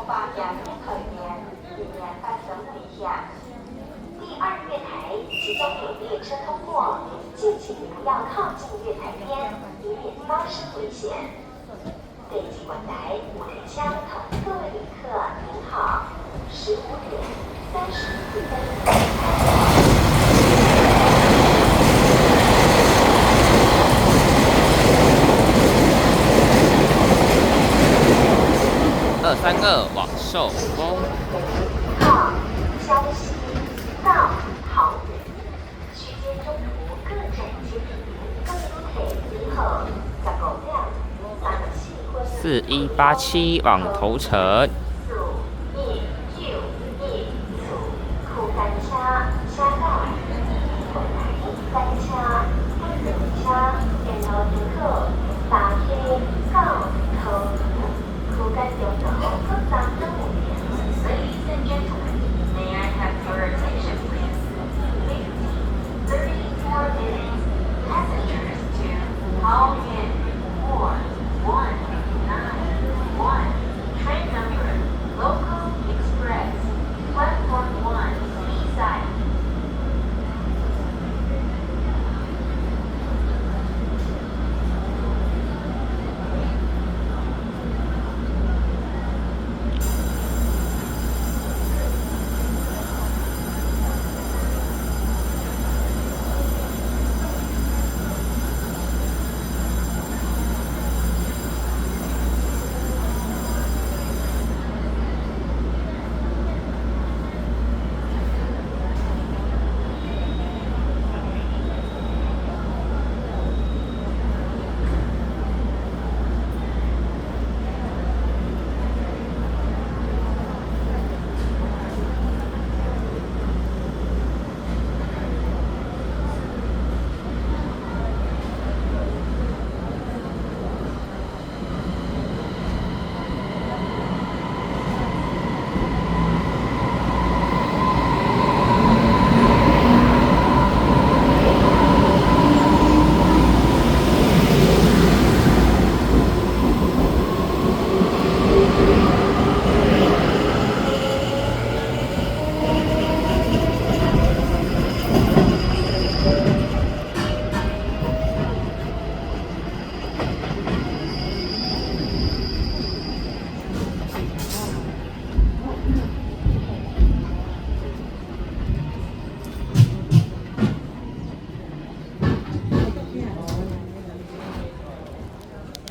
发现推面，以免发生危险。第二月台即将有列车通过，敬请不要靠近月台边，以免发生危险。北极观台五台腔同各位旅客您好，15点34分。232往寿丰。号消息到桃园，区间中途各站接停，各路客以后15点4187往头城。大溪到头，区间中途